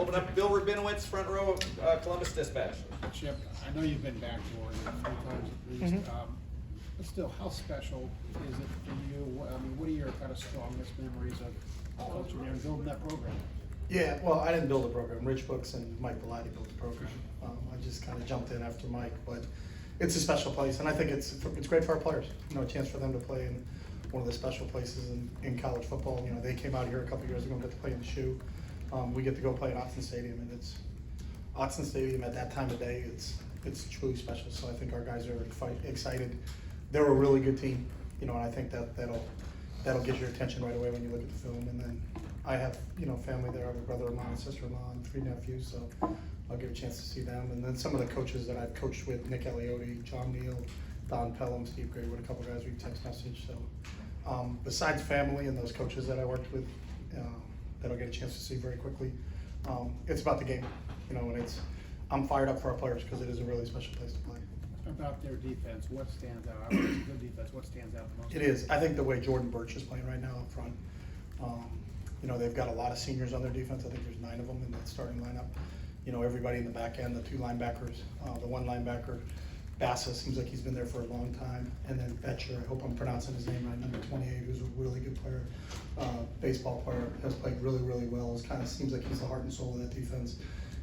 open up Bill Rabinowitz, front row of Columbus Dispatch. Chip, I know you've been back to Oregon 3 times at least, but still, how special is it for you? I mean, what are your kind of strongest memories of coaching there and building that program? Yeah, well, I didn't build the program. Rich Brooks and Mike Bellotti built the program. I just kind of jumped in after Mike, but it's a special place, and I think it's great for our players. You know, a chance for them to play in one of the special places in college football. You know, they came out here a couple years ago and got to play in the shoe. We get to go play at Autzen Stadium, and it's Autzen Stadium at that time of day. It's truly special. So I think our guys are excited. They're a really good team, you know, and I think that'll get your attention right away when you look at the film. And then I have, you know, family there. I have a brother-in-law and sister-in-law and 3 nephews, so I'll get a chance to see them. And then some of the coaches that I've coached with, Nick Eliotti, John Neal, Don Pelham, Steve Graywood, a couple guys we text message. So besides family and those coaches that I worked with, that I'll get a chance to see very quickly, it's about the game, you know, and I'm fired up for our players because it is a really special place to play. About their defense, what stands out? Obviously, it's a good defense. What stands out the most? It is. I think the way Jordan Birch is playing right now up front, you know, they've got a lot of seniors on their defense. I think there's 9 of them in that starting lineup. You know, everybody in the back end, the 2 linebackers, the 1 linebacker, Bassa seems like he's been there for a long time. And then Betcher, I hope I'm pronouncing his name right, number 28, who's a really good player, baseball player, has played really, really well. It kind of seems like he's the heart and soul of that defense.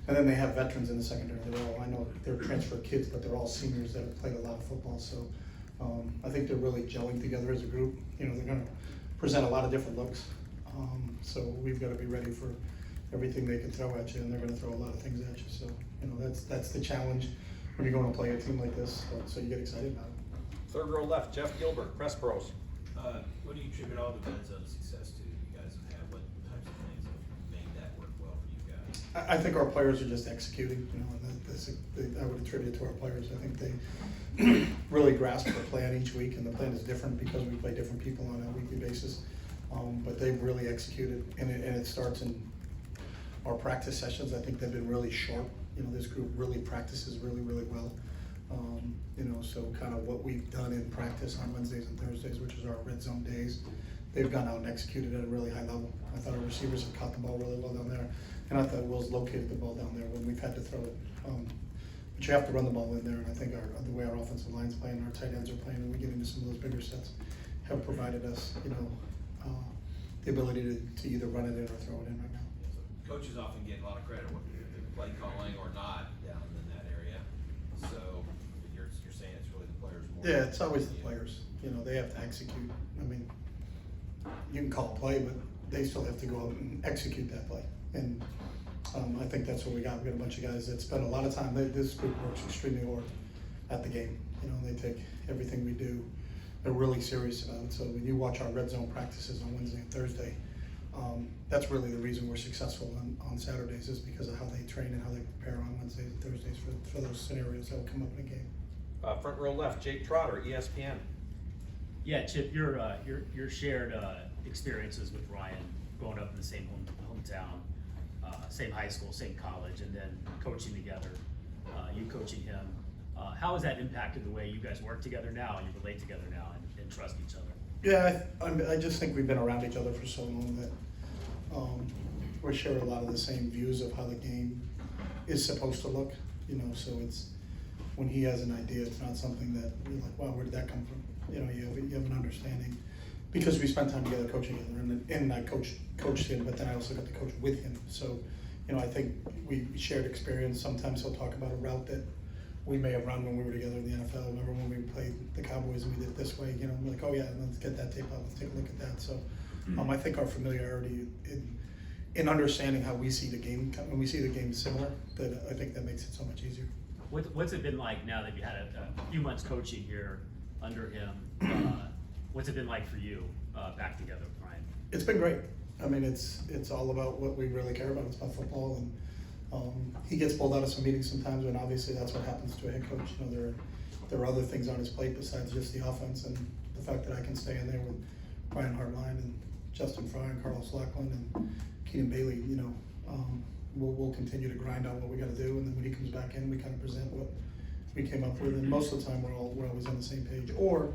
And then they have veterans in the secondary. I know they're transfer kids, but they're all seniors that have played a lot of football. So I think they're really gelling together as a group. You know, they're going to present a lot of different looks. So we've got to be ready for everything they can throw at you, and they're going to throw a lot of things at you. So, you know, that's the challenge when you're going to play a team like this. So you get excited about it. 3rd row left, Jeff Gilbert, Press Pros. What do you attribute all the red zone success to you guys have had? What types of things have made that work well for you guys? I think our players are just executing, you know, and I would attribute it to our players. I think they really grasp the plan each week, and the plan is different because we play different people on a weekly basis. But they've really executed, and it starts in our practice sessions. I think they've been really sharp. You know, this group really practices really, really well. You know, so kind of what we've done in practice on Wednesdays and Thursdays, which is our red zone days, they've gone out and executed at a really high level. I thought our receivers have caught the ball really well down there, and I thought Will's located the ball down there when we've had to throw it. But you have to run the ball in there, and I think the way our offensive line's playing, our tight ends are playing, and we get into some of those bigger sets, have provided us, you know, the ability to either run it in or throw it in right now. So coaches often get a lot of credit, whether play calling or not, down in that area. So you're saying it's really the players more? Yeah, it's always the players. You know, they have to execute. I mean, you can call a play, but they still have to go out and execute that play. And I think that's what we got. We got a bunch of guys that spend a lot of time. This group works extremely hard at the game. You know, they take everything we do. They're really serious about it. So when you watch our red zone practices on Wednesday and Thursday, that's really the reason we're successful on Saturdays, is because of how they train and how they prepare on Wednesdays and Thursdays for those scenarios that will come up in a game. Front row left, Jake Trotter, ESPN. Yeah, Chip, your shared experiences with Ryan, growing up in the same hometown, same high school, same college, and then coaching together, you coaching him. How has that impacted the way you guys work together now, and you relate together now, and trust each other? Yeah, I just think we've been around each other for so long that we share a lot of the same views of how the game is supposed to look. You know, so it's when he has an idea, it's not something that you're like, wow, where did that come from? You know, you have an understanding because we spent time together coaching together, and I coached him, but then I also got to coach with him. So, you know, I think we shared experience. Sometimes he'll talk about a route that we may have run when we were together in the NFL. Remember when we played the Cowboys and we did it this way? You know, we're like, oh yeah, let's get that tape out. Let's take a look at that. So, I think our familiarity in understanding how we see the game, when we see the game similar, that I think that makes it so much easier. What's it been like now that you had a few months coaching here under him? What's it been like for you back together with Ryan? It's been great. I mean, it's all about what we really care about. It's about football, and he gets pulled out of some meetings sometimes, and obviously that's what happens to a head coach. You know, there are other things on his plate besides just the offense, and the fact that I can stay in there with Ryan Hartline and Justin Fry and Carlos Lackland and Keenan Bailey, you know, we'll continue to grind on what we got to do, and then when he comes back in, we kind of present what we came up with, and most of the time we're always on the same page. Or,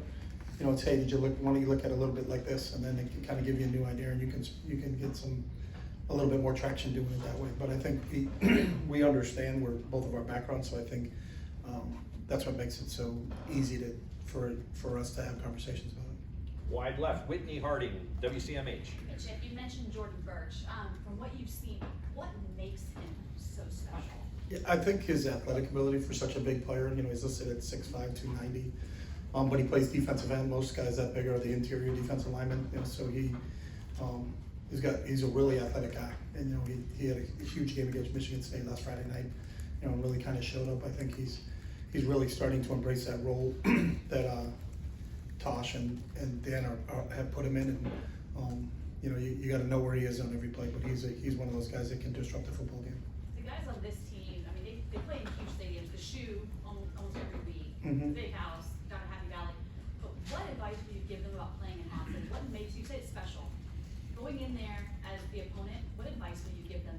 you know, it's, hey, why don't you look at it a little bit like this, and then it can kind of give you a new idea, and you can get some a little bit more traction doing it that way. But I think we understand where both of our backgrounds, so I think that's what makes it so easy for us to have conversations about it. Wide left, Whitney Harding, WCMH. Hey, Chip, you mentioned Jordan Birch. From what you've seen, what makes him so special? Yeah, I think his athletic ability for such a big player, he's listed at 6'5", 290. But he plays defensive end. Most guys that big are the interior defensive linemen, so he's a really athletic guy. And he had a huge game against Michigan State last Friday night. Really kind of showed up. I think he's really starting to embrace that role that Tosh and Dan have put him in. And you got to know where he is on every play. But he's one of those guys that can disrupt the football game. The guys on this team, I mean, they play in huge stadiums. The Shoe almost every week. Mhm. Big House, down at Happy Valley. But what advice would you give them about playing in Austin? What makes you say it's special? Going in there as the opponent, what advice would you give them?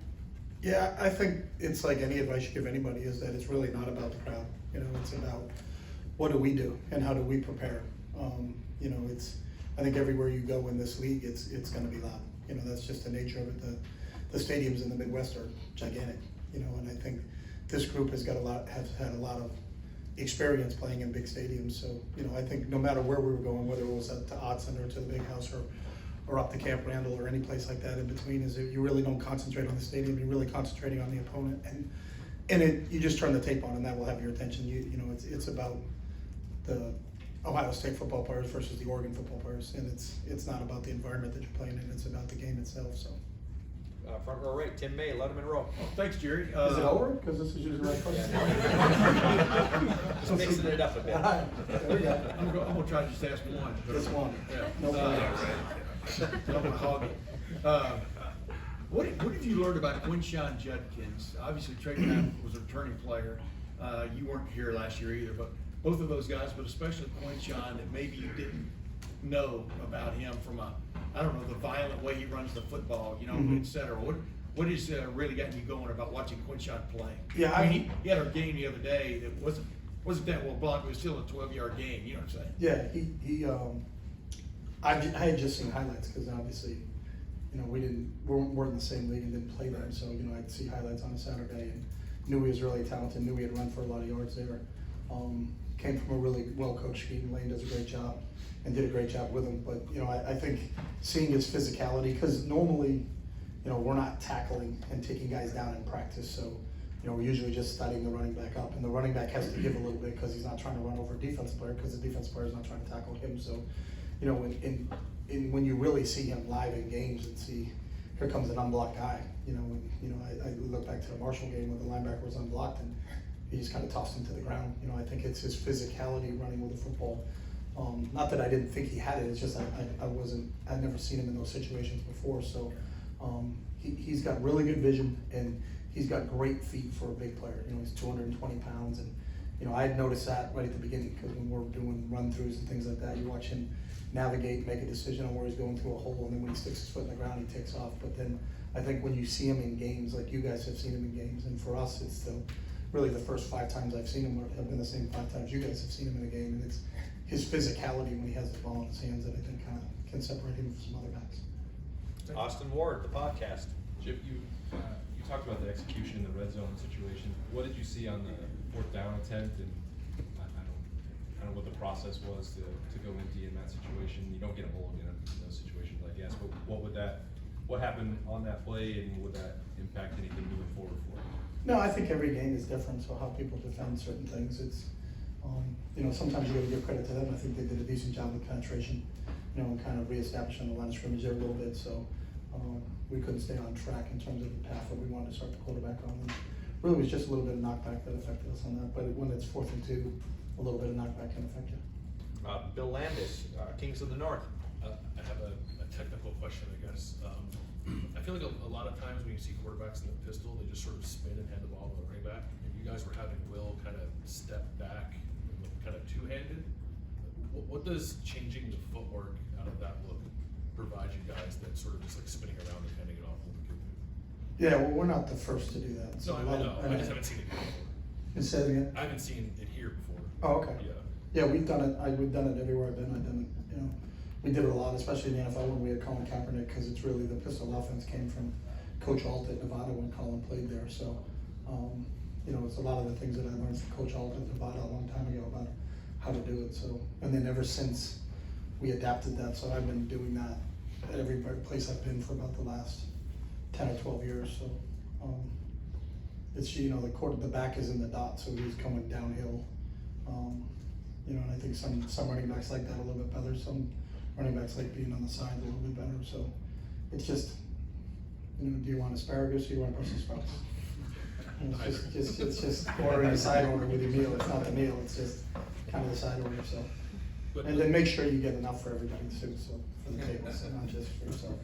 Yeah, I think it's like any advice you give anybody is that it's really not about the crowd. It's about what do we do and how do we prepare. I think everywhere you go in this league, it's going to be loud. That's just the nature of it. The stadiums in the Midwest are gigantic. And I think this group has had a lot of experience playing in big stadiums. So I think no matter where we were going, whether it was to Autzen or to the Big House or up to Camp Randall or any place like that in between, is that you really don't concentrate on the stadium. You're really concentrating on the opponent, and you just turn the tape on, and that will have your attention. It's about the Ohio State football players versus the Oregon football players, and it's not about the environment that you're playing in. It's about the game itself. So. Front row right, Tim May, Letterman Row. Thanks, Jerry. Is it over? Because this is usually my question. Just mixing it up a bit. All right, there we go. I'm gonna try to just ask one. Just one. Yeah. No problem. I'm gonna hog it. What have you learned about Quinshawn Judkins? Obviously, Trey Knapp was a returning player. You weren't here last year either, but both of those guys, but especially Quinshawn, that maybe you didn't know about him from the violent way he runs the football, Mhm. et cetera. What has really gotten you going about watching Quinshawn play? Yeah, I mean, he had a game the other day that wasn't that well blocked, but it was still a 12-yard game. You know what I'm saying? Yeah, he I had just seen highlights because obviously, we weren't in the same league and didn't play them. So I'd see highlights on a Saturday and knew he was really talented. Knew he had run for a lot of yards there. Came from a really well coached team. Lane does a great job and did a great job with him. But I think seeing his physicality, because normally, we're not tackling and taking guys down in practice. So we're usually just studying the running back up, and the running back has to give a little bit because he's not trying to run over a defensive player because the defensive player is not trying to tackle him. So, when you really see him live in games and see, here comes an unblocked guy, I look back to the Marshall game where the linebacker was unblocked and he just kind of tossed him to the ground. I think it's his physicality running with the football. Not that I didn't think he had it, it's just I'd never seen him in those situations before. So he's got really good vision and he's got great feet for a big player. He's 220 pounds and I had noticed that right at the beginning because when we're doing run-throughs and things like that, you watch him navigate, make a decision on where he's going through a hole, and then when he sticks his foot in the ground, he takes off. But then I think when you see him in games, like you guys have seen him in games, and for us, it's really the first 5 times I've seen him have been the same 5 times you guys have seen him in a game, and it's his physicality when he has the ball in his hands that I think kind of can separate him from some other guys. Austin Ward, the podcast. Chip, you talked about the execution in the red zone situation. What did you see on the 4th down attempt, and I don't know what the process was to go empty in that situation? You don't get a mulligan in those situations, I guess. But what happened on that play, and would that impact anything moving forward for you? No, I think every game is different. So how people defend certain things, it's sometimes you got to give credit to them. I think they did a decent job with penetration, and kind of reestablishing the line of scrimmage there a little bit. So we couldn't stay on track in terms of the path that we wanted to start the quarterback on. And really, it was just a little bit of knockback that affected us on that. But when it's 4th and 2, a little bit of knockback can affect you. Bill Landis, Kings of the North. I have a technical question, I guess. I feel like a lot of times when you see quarterbacks in the pistol, they just sort of spin and hand the ball to the running back. And you guys were having Will kind of step back, kind of two-handed. What does changing the footwork out of that look provide you guys that sort of just like spinning around and handing it off? Yeah, well, we're not the first to do that. So I know, I just haven't seen it here before. And say it again? I haven't seen it here before. Oh, okay. Yeah. Yeah, we've done it. We've done it everywhere I've been. We did it a lot, especially in the NFL when we had Colin Kaepernick, because it's really the pistol offense came from Coach Alt at Nevada when Colin played there. So, you know, it's a lot of the things that I learned from Coach Alt at Nevada a long time ago about how to do it. So, and then ever since we adapted that, so I've been doing that at every place I've been for about the last 10 or 12 years. So, it's, you know, the back is in the dot, so he's coming downhill. You know, and I think some running backs like that a little bit better. Some running backs like being on the side a little bit better. So it's just, you know, do you want asparagus or do you want Brussels sprouts? You know, it's just ordering a side order with your meal. It's not the meal, it's just kind of the side order. So, But- and then make sure you get enough for everybody too, so for the table, so not just for yourself.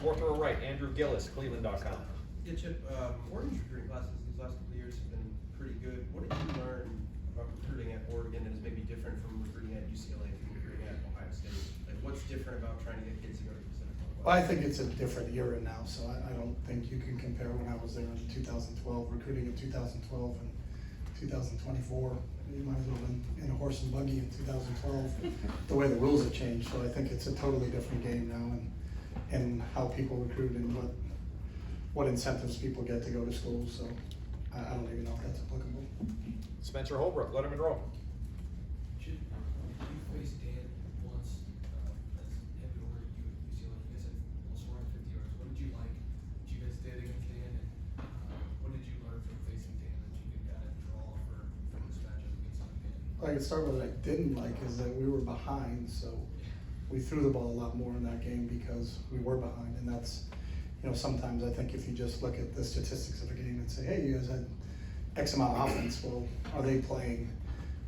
Fourth row right, Andrew Gillis, Cleveland.com. Yeah, Chip, Oregon's recruiting classes these last couple of years have been pretty good. What did you learn about recruiting at Oregon that is maybe different from recruiting at UCLA and recruiting at Ohio State? Like, what's different about trying to get kids to go to Pacific Northwest? Well, I think it's a different era now, so I don't think you can compare when I was there in 2012, recruiting in 2012 and 2024. You might as well have been in a horse and buggy in 2012, the way the rules have changed. So I think it's a totally different game now, and how people recruit and what incentives people get to go to school. So I don't even know if that's applicable. Spencer Holbrook, Letterman Row. You faced Dan once as head over at UCLA. You guys had almost 450 yards. What did you like that you guys did against Dan, and what did you learn from facing Dan that you could kind of draw for this matchup against Dan? I can start with what I didn't like is that we were behind, so we threw the ball a lot more in that game because we were behind, and that's, you know, sometimes I think if you just look at the statistics of a game and say, hey, you guys had X amount of offense, well, are they playing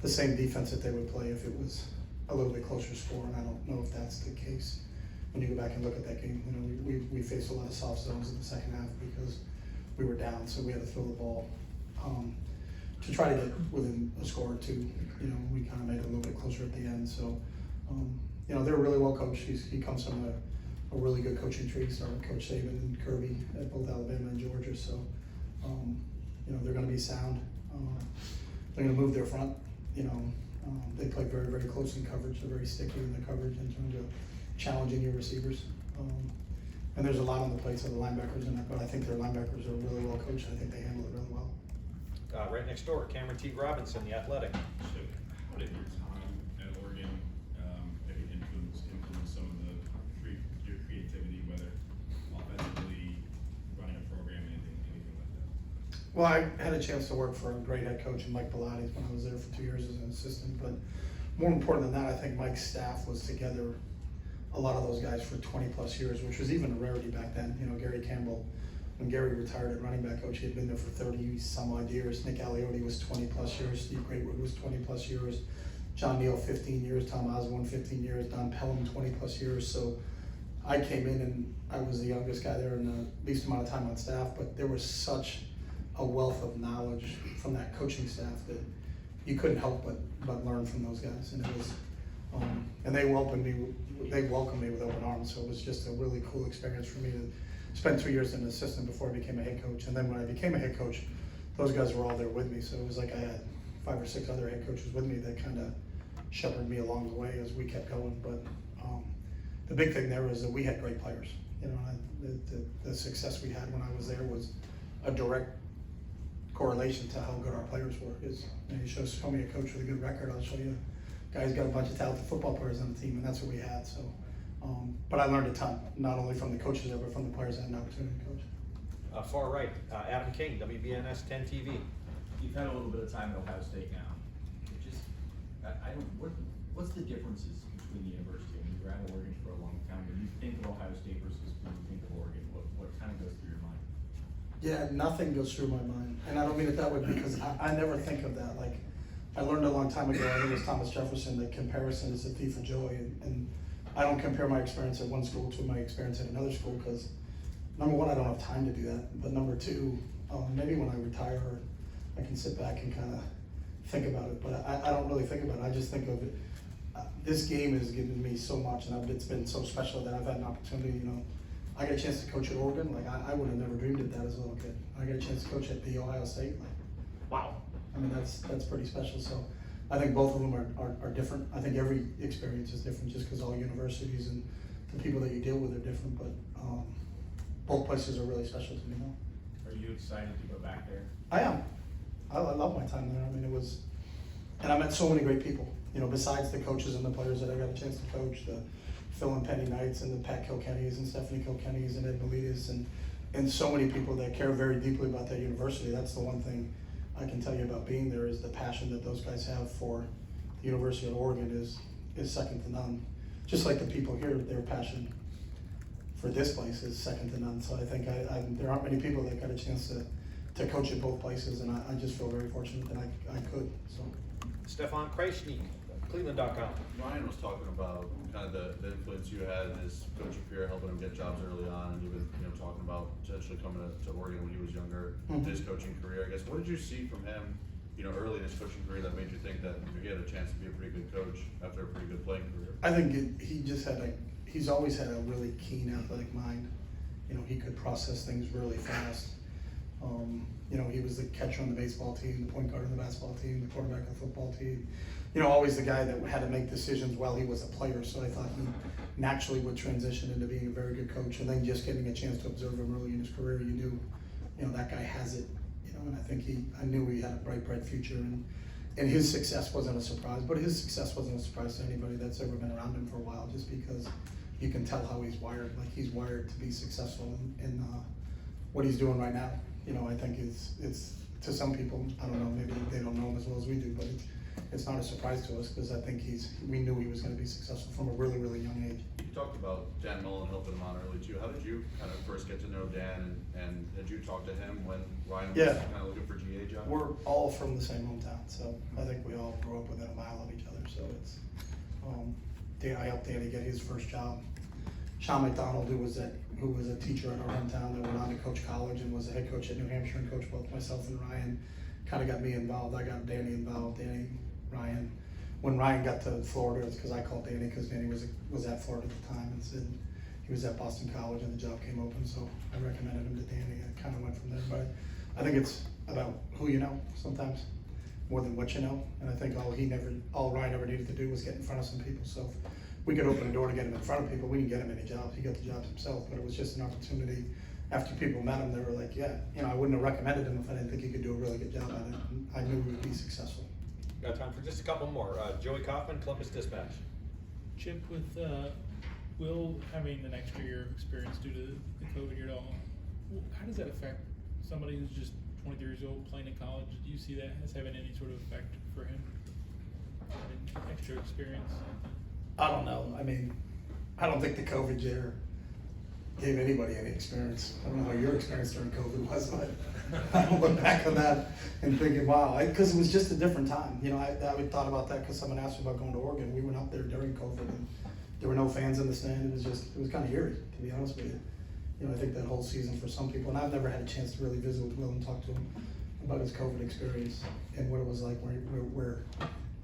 the same defense that they would play if it was a little bit closer score? And I don't know if that's the case when you go back and look at that game. You know, we faced a lot of soft zones in the second half because we were down, so we had to throw the ball to try to get within a score or two. You know, we kind of made it a little bit closer at the end. So, you know, they're really well coached. He comes from a really good coaching tree. Started with Coach Saban and Kirby at both Alabama and Georgia. So, you know, they're going to be sound. They're going to move their front. You know, they play very, very close in coverage. They're very sticky in the coverage in terms of challenging your receivers. And there's a lot on the plates of the linebackers in that, but I think their linebackers are really well coached. I think they handle it really well. Right next door, Cameron T. Robinson, The Athletic. So how did your time at Oregon maybe influence some of your creativity, whether offensively, running a program, anything like that? Well, I had a chance to work for a great head coach in Mike Pilates when I was there for 2 years as an assistant, but more important than that, I think Mike's staff was together, a lot of those guys for 20 plus years, which was even a rarity back then. You know, Gary Campbell, when Gary retired at running back coach, he had been there for 30 some odd years. Nick Aliotti was 20 plus years. Steve Greatwood was 20 plus years. John Neal 15 years. Tom Osborne 15 years. Don Pelham 20 plus years. So I came in and I was the youngest guy there and the least amount of time on staff, but there was such a wealth of knowledge from that coaching staff that you couldn't help but learn from those guys. And it was, and they welcomed me with open arms. So it was just a really cool experience for me to spent 2 years as an assistant before I became a head coach. And then when I became a head coach, those guys were all there with me. So it was like I had 5 or 6 other head coaches with me that kind of shepherded me along the way as we kept going. But the big thing there was that we had great players. You know, the success we had when I was there was a direct correlation to how good our players were. Is, you know, you show me a coach with a good record, I'll show you a guy's got a bunch of talented football players on the team, and that's what we had. So. But I learned a ton, not only from the coaches there, but from the players I had an opportunity to coach. Far right, Adam King, WBNS 10 TV. You've had a little bit of time at Ohio State now. What's the differences between the university? I mean, you're at Oregon for a long time, but you think of Ohio State versus when you think of Oregon, what kind of goes through your mind? Yeah, nothing goes through my mind. And I don't mean it that way because I never think of that. Like, I learned a long time ago, I think it was Thomas Jefferson, that comparison is a thief of joy. And I don't compare my experience at one school to my experience at another school because, number one, I don't have time to do that. But number two, maybe when I retire, I can sit back and kind of think about it. But I don't really think about it. I just think of it. This game has given me so much, and it's been so special that I've had an opportunity. You know, I got a chance to coach at Oregon. Like I would have never dreamed of that as a little kid. I got a chance to coach at the Ohio State. Like, wow. I mean, that's pretty special. So. I think both of them are different. I think every experience is different just because all universities and the people that you deal with are different. But both places are really special to me now. Are you excited to go back there? I am. I love my time there. I mean, it was, and I met so many great people. You know, besides the coaches and the players that I got a chance to coach, the Phil and Penny Knights and the Pat Kilkennys and Stephanie Kilkennys and Ed Militas and so many people that care very deeply about that university. That's the one thing I can tell you about being there is the passion that those guys have for the University of Oregon is second to none. Just like the people here, their passion for this place is second to none. So I think there aren't many people that got a chance to coach at both places, and I just feel very fortunate that I could. So. Stefan Krajcnik, Cleveland.com. Ryan was talking about kind of the influence you had in his coaching career, helping him get jobs early on, and even talking about potentially coming to Oregon when he was younger in his coaching career. I guess what did you see from him, early in his coaching career that made you think that he had a chance to be a pretty good coach after a pretty good playing career? I think he just had he's always had a really keen athletic mind. He could process things really fast. He was the catcher on the baseball team, the point guard on the basketball team, the quarterback on the football team. Always the guy that had to make decisions while he was a player. So I thought he naturally would transition into being a very good coach. And then just getting a chance to observe him early in his career, you knew, that guy has it. And I think I knew he had a bright future. And his success wasn't a surprise, but his success wasn't a surprise to anybody that's ever been around him for a while, just because you can tell how he's wired. Like, he's wired to be successful in what he's doing right now. I think it's to some people, I don't know, maybe they don't know him as well as we do, but it's not a surprise to us, because I think we knew he was going to be successful from a really, really young age. You talked about Dan Mullen helping him on early too. How did you kind of first get to know Dan, and did you talk to him when Ryan was kind of looking for GA job? We're all from the same hometown, so I think we all grew up within a mile of each other. So it's I helped Danny get his first job. Sean McDonald, who was a teacher at our hometown, that went on to coach college and was a head coach at New Hampshire and coached both myself and Ryan, kind of got me involved. I got Danny involved, Ryan. When Ryan got to Florida, it's because I called Danny, because Danny was at Florida at the time, and said he was at Boston College and the job came open, so I recommended him to Danny, and kind of went from there. But I think it's about who you know sometimes, more than what you know. And I think all Ryan ever needed to do was get in front of some people. So if we could open a door to get him in front of people, we didn't get him any jobs. He got the jobs himself, but it was just an opportunity. After people met him, they were like, yeah, I wouldn't have recommended him if I didn't think he could do a really good job at it. And I knew he would be successful. Got time for just a couple more. Joey Kaufman, Columbus Dispatch. Chip, with Will having an extra year of experience due to the COVID year, how does that affect somebody who's just 23 years old playing in college? Do you see that as having any sort of effect for him? Having extra experience? I don't know. I mean, I don't think the COVID year gave anybody any experience. I don't know how your experience during COVID was, but I look back on that and thinking, wow, because it was just a different time. I thought about that because someone asked me about going to Oregon. We went up there during COVID, and there were no fans in the stand. It was kind of eerie, to be honest with you. I think that whole season for some people, and I've never had a chance to really visit with Will and talk to him about his COVID experience and what it was like we're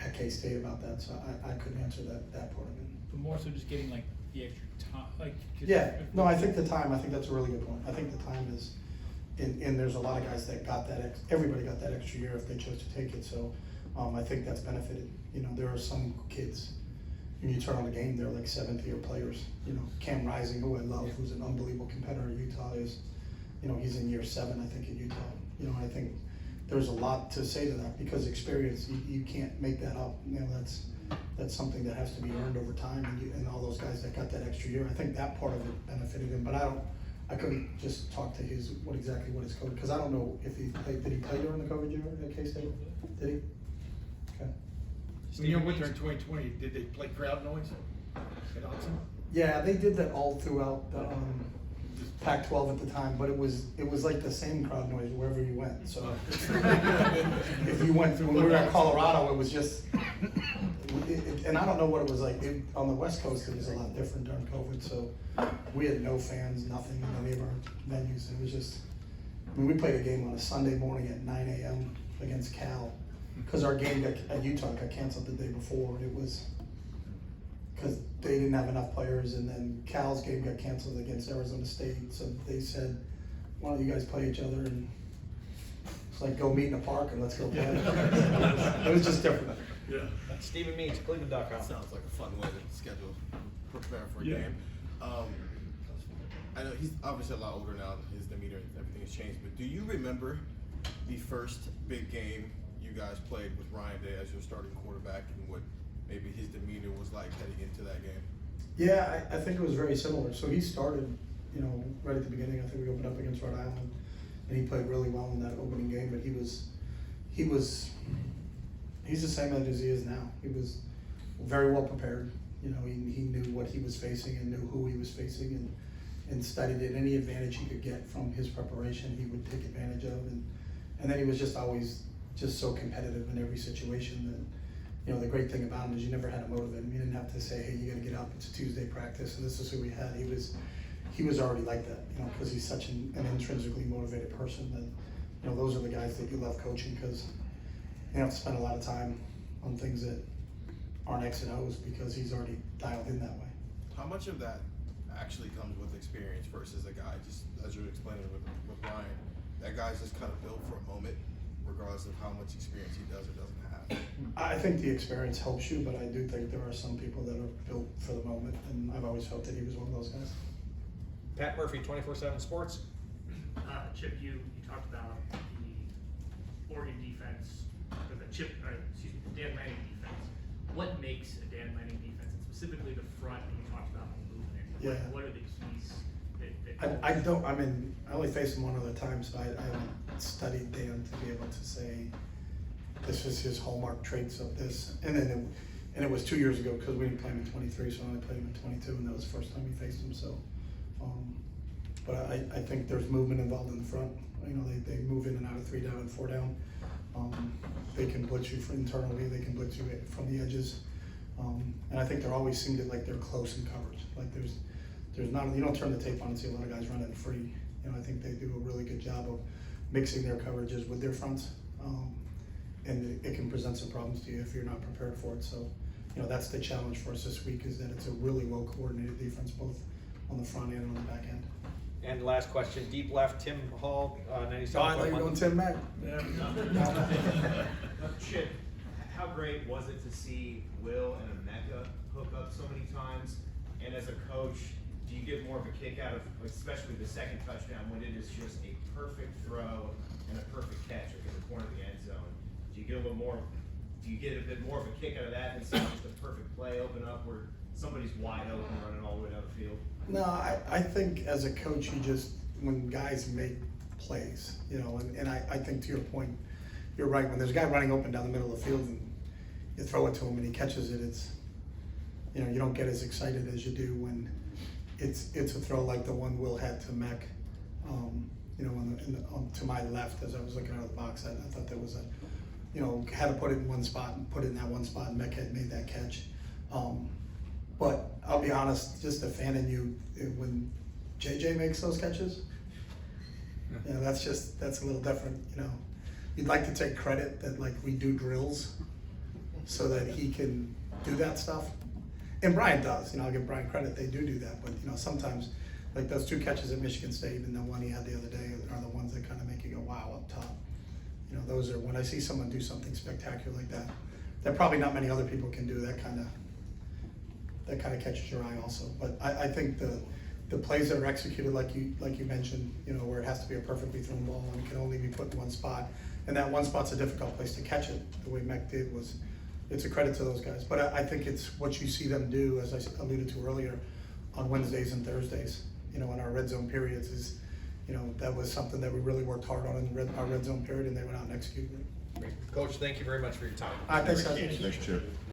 at K-State about that. So I couldn't answer that part of it. But more so just getting like the extra time, No, I think that's a really good point. I think the time is, and there's a lot of guys that got that, everybody got that extra year if they chose to take it. So I think that's benefited. There are some kids, when you turn on the game, they're like 7th-year players. Cam Rising, who I love, who's an unbelievable competitor at Utah, he's in year 7, I think, at Utah. I think there's a lot to say to that, because experience, you can't make that up. That's something that has to be earned over time, and all those guys that got that extra year, I think that part of it benefited him. But I couldn't just talk to what exactly his COVID, because I don't know if he played. Did he play during the COVID year at K-State? Did he? Okay. When you went there in 2020, did they play crowd noise at Autzen? Yeah, they did that all throughout the Pac-12 at the time, but it was like the same crowd noise wherever you went. So if you went through, when we were at Colorado, it was just, and I don't know what it was like. On the West Coast, it was a lot different during COVID. So we had no fans, nothing in any of our venues. It was just, we played a game on a Sunday morning at 9 a.m. against Cal, because our game at Utah got canceled the day before. It was because they didn't have enough players, and then Cal's game got canceled against Arizona State. So they said, why don't you guys play each other? And it's like, go meet in a park and let's go play. It was just different. Yeah. Stephen Means, Cleveland.com. Sounds like a fun way to schedule, prepare for a game. I know he's obviously a lot older now, his demeanor and everything has changed, but do you remember the first big game you guys played with Ryan Day as your starting quarterback, and what maybe his demeanor was like heading into that game? Yeah, I think it was very similar. So he started, you know, right at the beginning. I think we opened up against Rhode Island, and he played really well in that opening game. But he's the same age as he is now. He was very well prepared. You know, he knew what he was facing and knew who he was facing, and studied it. Any advantage he could get from his preparation, he would take advantage of. And then he was just always just so competitive in every situation that, you know, the great thing about him is you never had to motivate him. You didn't have to say, hey, you got to get up. It's a Tuesday practice, and this is who we had. He was already like that, you know, because he's such an intrinsically motivated person that, you know, those are the guys that you love coaching because you don't have to spend a lot of time on things that aren't X and O's because he's already dialed in that way. How much of that actually comes with experience versus a guy, just as you were explaining with Ryan, that guy's just kind of built for a moment, regardless of how much experience he does or doesn't have? I think the experience helps you, but I do think there are some people that are built for the moment, and I've always felt that he was one of those guys. Pat Murphy, 24/7 Sports. Chip, you talked about the Oregon defense, or the Dan Lanning defense. What makes a Dan Lanning defense, and specifically the front that you talked about movement? Yeah. What are the keys I only faced him one other time, so I haven't studied Dan to be able to say this is his hallmark traits of this. And it was 2 years ago because we didn't play him in 23, so I only played him in 22, and that was the first time we faced him. So, but I think there's movement involved in the front. You know, they move in and out of 3 down and 4 down. They can blitz you internally. They can blitz you from the edges. And I think they always seem to like they're close in coverage. Like there's not, you don't turn the tape on and see a lot of guys running free. You know, I think they do a really good job of mixing their coverages with their fronts. And it can present some problems to you if you're not prepared for it. So, you know, that's the challenge for us this week, is that it's a really well coordinated defense, both on the front end and on the back end. And last question, deep left, Tim Hall, 97. I thought you were going Tim Mack. Chip, how great was it to see Will and Emeka hook up so many times? And as a coach, do you get more of a kick out of, especially the second touchdown, when it is just a perfect throw and a perfect catch in the corner of the end zone? Do you get a little more? Do you get a bit more of a kick out of that than seeing just a perfect play open up where somebody's wide open running all the way down the field? No, I think as a coach, you just, when guys make plays, you know, and I think to your point, you're right. When there's a guy running open down the middle of the field and you throw it to him and he catches it, it's, you know, you don't get as excited as you do when it's a throw like the one Will had to Mack, you know, to my left as I was looking out of the box. I thought there was you know, had to put it in one spot and put it in that one spot, and Mack had made that catch. But I'll be honest, just a fan in you, when JJ makes those catches, you know, that's a little different, you know. You'd like to take credit that, like, we do drills so that he can do that stuff. And Brian does, you know, I'll give Brian credit, they do that, but, you know, sometimes, like those 2 catches at Michigan State and the one he had the other day are the ones that kind of make you go, wow, up top. You know, those are, when I see someone do something spectacular like that probably not many other people can do, that kind of catches your eye also. But I think the plays that are executed like you mentioned, you know, where it has to be a perfectly thrown ball and it can only be put in one spot, and that one spot's a difficult place to catch it, the way Mack did it's a credit to those guys. But I think it's what you see them do, as I alluded to earlier, on Wednesdays and Thursdays, you know, in our red zone periods is, you know, that was something that we really worked hard on in our red zone period, and they went out and executed it. Great. Coach, thank you very much for your time. All right, thanks, guys. Thanks, Chip.